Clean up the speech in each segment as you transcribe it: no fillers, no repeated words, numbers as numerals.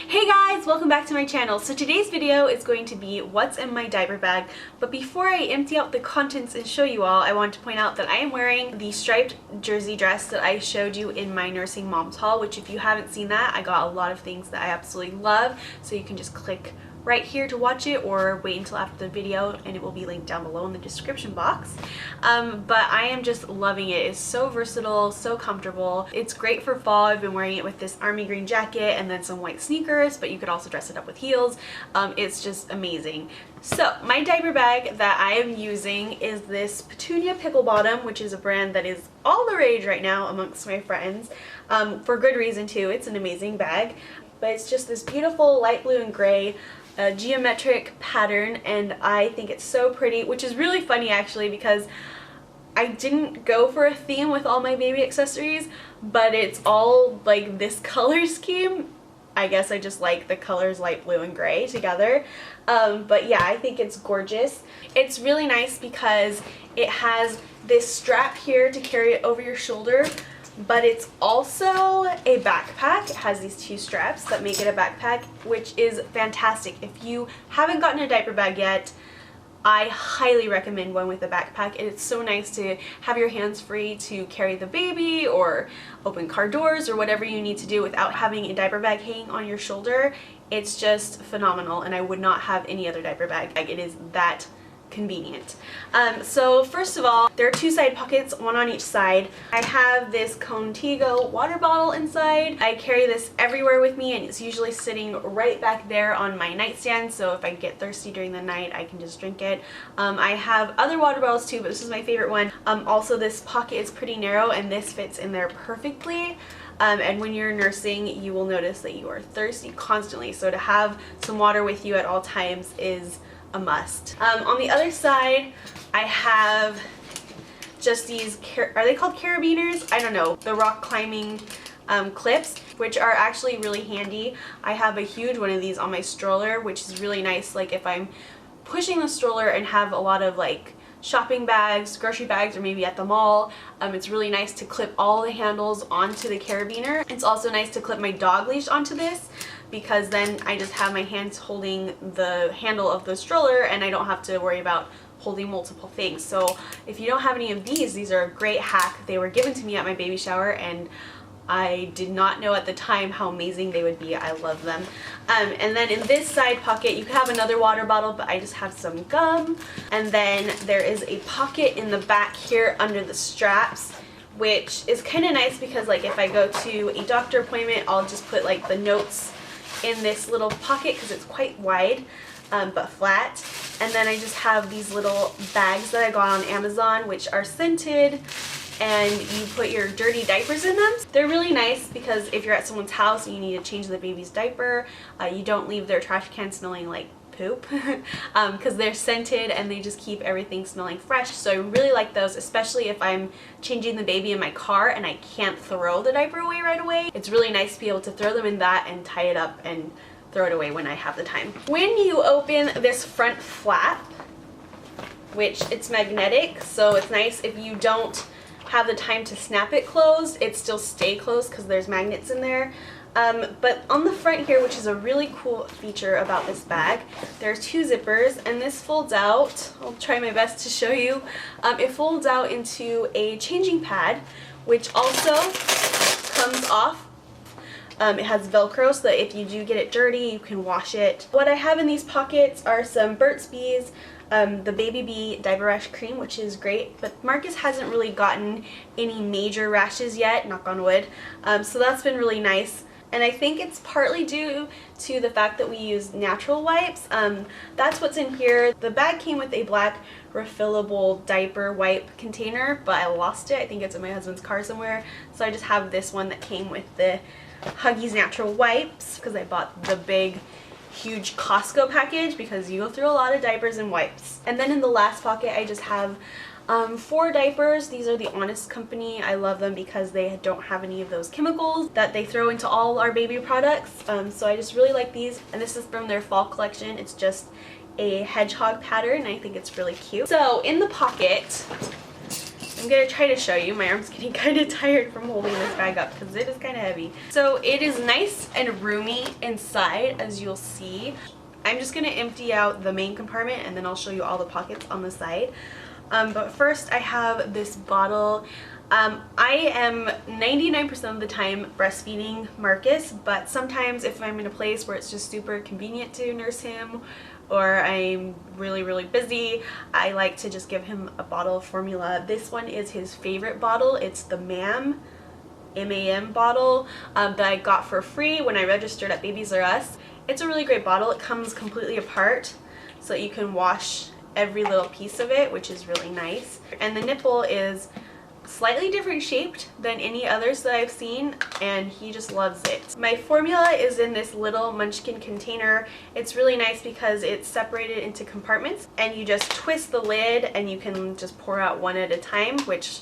Hey guys, welcome back to my channel. So today's video is going to be what's in my diaper bag, but before I empty out the contents and show you all, I want to point out that I am wearing the striped jersey dress that I showed you in my nursing moms haul, which if you haven't seen that, I got a lot of things that I absolutely love, so you can just click right here to watch it or wait until after the video and it will be linked down below in the description box. But I am just loving it. It's so versatile, so comfortable. It's great for fall. I've been wearing it with this army green jacket and then some white sneakers, but you could also dress it up with heels. It's just amazing. So my diaper bag that I am using is this Petunia Pickle bottom, which is a brand that is all the rage right now amongst my friends, for good reason too. It's an amazing bag, but it's just this beautiful light blue and gray geometric pattern, and I think it's so pretty, which is really funny actually because I didn't go for a theme with all my baby accessories, but it's all like this color scheme. I guess I just like the colors light blue and gray together. But yeah, I think it's gorgeous. It's really nice because it has this strap here to carry it over your shoulder, but it's also a backpack. It has these two straps that make it a backpack, which is fantastic. If you haven't gotten a diaper bag yet, I highly recommend one with a backpack. It's so nice to have your hands free to carry the baby or open car doors or whatever you need to do without having a diaper bag hanging on your shoulder. It's just phenomenal, and I would not have any other diaper bag. Like, it is that convenient. So first of all, there are two side pockets, one on each side. I have this Contigo water bottle inside. I carry this everywhere with me, and it's usually sitting right back there on my nightstand, so if I get thirsty during the night I can just drink it. I have other water bottles too, but this is my favorite one. Also, this pocket is pretty narrow and this fits in there perfectly. And when you're nursing, you will notice that you are thirsty constantly, so to have some water with you at all times is a must. On the other side, I have just these, are they called carabiners? I don't know, the rock climbing clips, which are actually really handy. I have a huge one of these on my stroller, which is really nice, like if I'm pushing the stroller and have a lot of like shopping bags, grocery bags, or maybe at the mall. It's really nice to clip all the handles onto the carabiner. It's also nice to clip my dog leash onto this, because then I just have my hands holding the handle of the stroller and I don't have to worry about holding multiple things. So if you don't have any of these are a great hack. They were given to me at my baby shower and I did not know at the time how amazing they would be. I love them. And then in this side pocket, you could have another water bottle, but I just have some gum. And then there is a pocket in the back here under the straps, which is kind of nice because like if I go to a doctor appointment, I'll just put like the notes in this little pocket because it's quite wide but flat. And then I just have these little bags that I got on Amazon, which are scented, and you put your dirty diapers in them. They're really nice because if you're at someone's house and you need to change the baby's diaper, you don't leave their trash can smelling like poop because they're scented and they just keep everything smelling fresh. So I really like those, especially if I'm changing the baby in my car and I can't throw the diaper away right away. It's really nice to be able to throw them in that and tie it up and throw it away when I have the time. When you open this front flap, which it's magnetic, so it's nice if you don't have the time to snap it closed, it still stay closed because there's magnets in there. But on the front here, which is a really cool feature about this bag, there's two zippers, and this folds out. I'll try my best to show you. It folds out into a changing pad, which also comes off. It has Velcro so that if you do get it dirty, you can wash it. What I have in these pockets are some Burt's Bees, the Baby Bee Diaper Rash Cream, which is great, but Marcus hasn't really gotten any major rashes yet, knock on wood, so that's been really nice. And I think it's partly due to the fact that we use natural wipes. That's what's in here. The bag came with a black refillable diaper wipe container, but I lost it. I think it's in my husband's car somewhere, so I just have this one that came with the Huggies natural wipes because I bought the big huge Costco package because you go through a lot of diapers and wipes. And then in the last pocket I just have 4 diapers. These are the Honest company. I love them because they don't have any of those chemicals that they throw into all our baby products. So I just really like these, and this is from their fall collection. It's just a hedgehog pattern and I think it's really cute. So in the pocket I'm gonna try to show you. My arm's getting kind of tired from holding this bag up because it is kind of heavy. So it is nice and roomy inside, as you'll see. I'm just gonna empty out the main compartment and then I'll show you all the pockets on the side. But first I have this bottle. I am 99% of the time breastfeeding Marcus, but sometimes if I'm in a place where it's just super convenient to nurse him or I'm really busy, I like to just give him a bottle of formula. This one is his favorite bottle. It's the MAM bottle that I got for free when I registered at Babies R Us. It's a really great bottle. It comes completely apart so that you can wash every little piece of it, which is really nice. And the nipple is slightly different shaped than any others that I've seen, and he just loves it. My formula is in this little munchkin container. It's really nice because it's separated into compartments and you just twist the lid and you can just pour out one at a time, which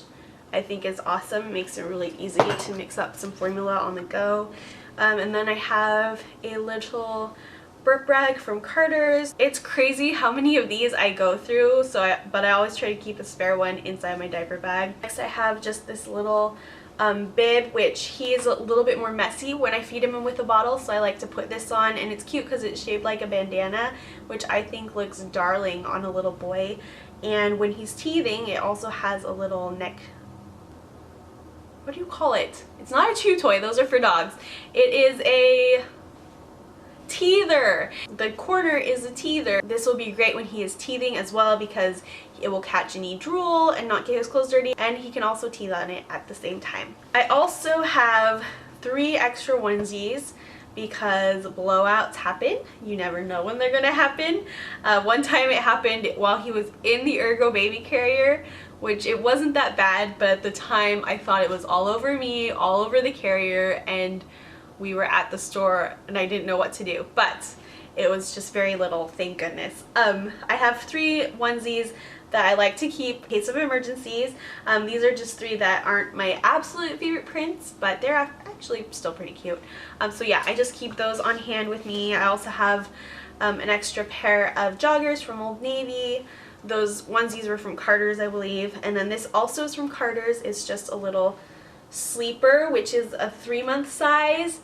I think is awesome. It makes it really easy to mix up some formula on the go. And then I have a little Burp Rag from Carter's. It's crazy how many of these I go through, but I always try to keep a spare one inside my diaper bag. Next I have just this little bib, which he's a little bit more messy when I feed him with a bottle, so I like to put this on, and it's cute because it's shaped like a bandana, which I think looks darling on a little boy. And when he's teething, it also has a little neck, what do you call it? It's not a chew toy, those are for dogs. It is a teether. The corner is a teether. This will be great when he is teething as well because it will catch any drool and not get his clothes dirty, and he can also teeth on it at the same time. I also have 3 extra onesies because blowouts happen. You never know when they're gonna happen. One time it happened while he was in the Ergo baby carrier, which it wasn't that bad, but at the time I thought it was all over me, all over the carrier, and we were at the store and I didn't know what to do, but it was just very little, thank goodness. I have 3 onesies that I like to keep in case of emergencies. These are just 3 that aren't my absolute favorite prints, but they're actually still pretty cute. So yeah, I just keep those on hand with me. I also have an extra pair of joggers from Old Navy. Those onesies were from Carter's, I believe. And then this also is from Carter's. It's just a little sleeper, which is a 3-month size,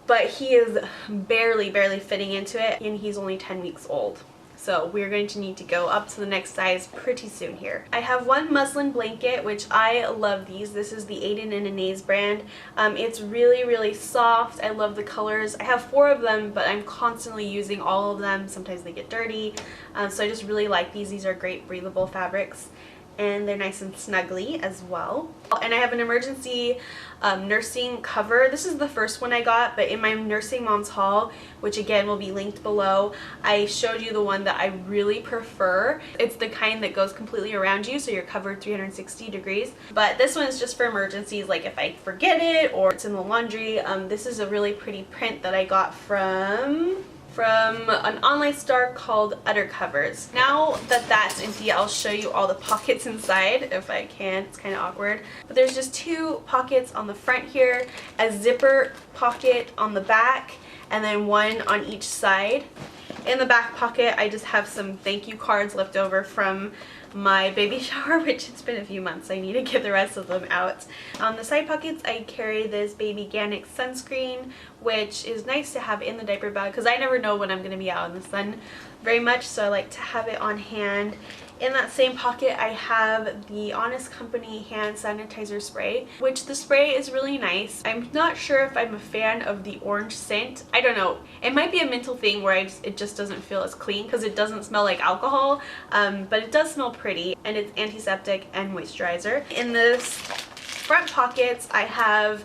but he is barely fitting into it, and he's only 10 weeks old. So we're going to need to go up to the next size pretty soon here. I have one muslin blanket, which I love these. This is the Aiden and Anae's brand. It's really soft. I love the colors. I have 4 of them, but I'm constantly using all of them. Sometimes they get dirty. So I just really like these. These are great breathable fabrics, and they're nice and snuggly as well. And I have an emergency nursing cover. This is the first one I got, but in my nursing mom's haul, which again will be linked below, I showed you the one that I really prefer. It's the kind that goes completely around you, so you're covered 360 degrees. But this one is just for emergencies, like if I forget it or it's in the laundry. This is a really pretty print that I got from an online store called Utter Covers. Now that that's empty, I'll show you all the pockets inside if I can. It's kind of awkward. But there's just 2 pockets on the front here, a zipper pocket on the back, and then one on each side. In the back pocket, I just have some thank you cards left over from my baby shower, which it's been a few months. I need to get the rest of them out. On the side pockets, I carry this Baby Organic sunscreen, which is nice to have in the diaper bag because I never know when I'm going to be out in the sun very much, so I like to have it on hand. In that same pocket, I have the Honest Company hand sanitizer spray, which the spray is really nice. I'm not sure if I'm a fan of the orange scent. I don't know. It might be a mental thing where it just doesn't feel as clean because it doesn't smell like alcohol, but it does smell pretty, and it's antiseptic and moisturizer. In this front pockets, I have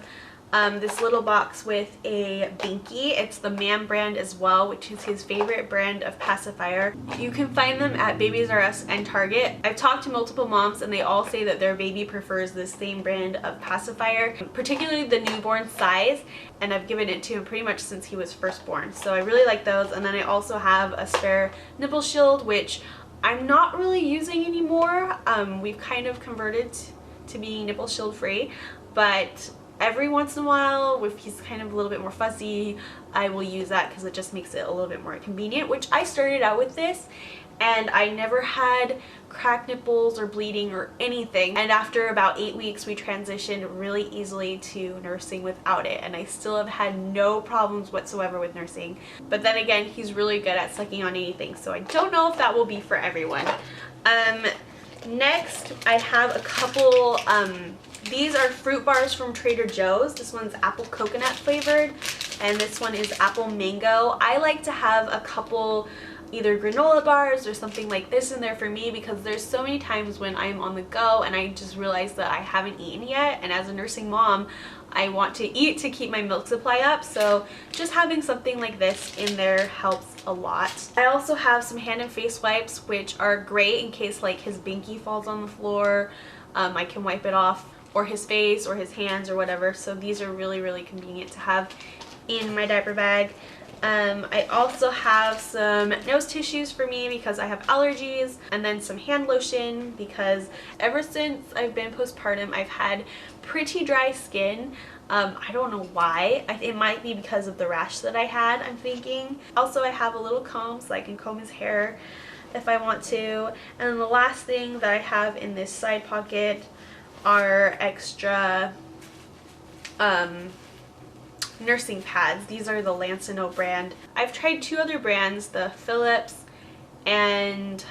this little box with a binky. It's the MAM brand as well, which is his favorite brand of pacifier. You can find them at Babies R Us and Target. I've talked to multiple moms and they all say that their baby prefers this same brand of pacifier, particularly the newborn size, and I've given it to him pretty much since he was first born. So I really like those. And then I also have a spare Nipple Shield, which I'm not really using anymore. We've kind of converted to being Nipple Shield free, but every once in a while, if he's kind of a little bit more fussy, I will use that because it just makes it a little bit more convenient, which I started out with this and I never had cracked nipples or bleeding or anything, and after about 8 weeks we transitioned really easily to nursing without it, and I still have had no problems whatsoever with nursing. But then again, he's really good at sucking on anything, so I don't know if that will be for everyone. Next I have a couple, these are fruit bars from Trader Joe's. This one's apple coconut flavored and this one is apple mango. I like to have a couple either granola bars or something like this in there for me because there's so many times when I'm on the go and I just realize that I haven't eaten yet, and as a nursing mom I want to eat to keep my milk supply up, so just having something like this in there helps a lot. I also have some hand and face wipes which are great in case like his binky falls on the floor. I can wipe it off, or his face or his hands or whatever, so these are really convenient to have in my diaper bag. I also have some nose tissues for me because I have allergies, and then some hand lotion because ever since I've been postpartum I've had pretty dry skin. I don't know why. It might be because of the rash that I had, I'm thinking. Also I have a little comb so I can comb his hair if I want to. And then the last thing that I have in this side pocket are extra nursing pads. These are the Lancino brand. I've tried 2 other brands, the Philips and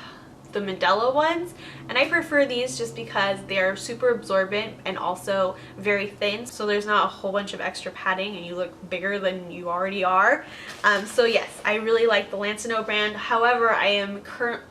the Medela ones, and I prefer these just because they're super absorbent and also very thin, so there's not a whole bunch of extra padding and you look bigger than you already are. So yes, I really like the Lancino brand. However, I am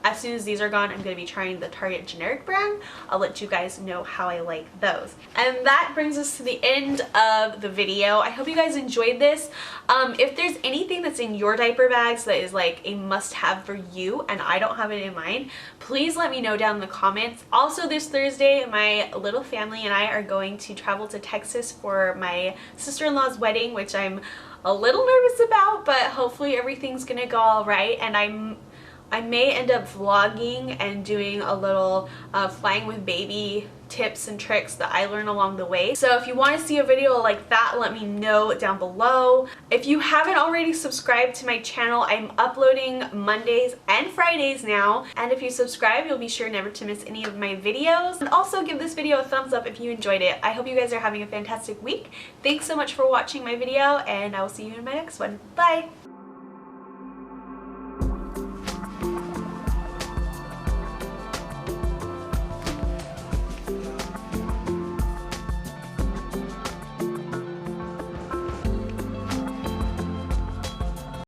as soon as these are gone, I'm going to be trying the Target generic brand. I'll let you guys know how I like those. And that brings us to the end of the video. I hope you guys enjoyed this. If there's anything that's in your diaper bags that is like a must-have for you and I don't have it in mine, please let me know down in the comments. Also this Thursday, my little family and I are going to travel to Texas for my sister-in-law's wedding, which I'm a little nervous about, but hopefully everything's gonna go all right. And I may end up vlogging and doing a little flying with baby tips and tricks that I learn along the way. So if you want to see a video like that, let me know down below. If you haven't already subscribed to my channel, I'm uploading Mondays and Fridays now, and if you subscribe you'll be sure never to miss any of my videos. And also give this video a thumbs up if you enjoyed it. I hope you guys are having a fantastic week. Thanks so much for watching my video, and I will see you in my next one. Bye!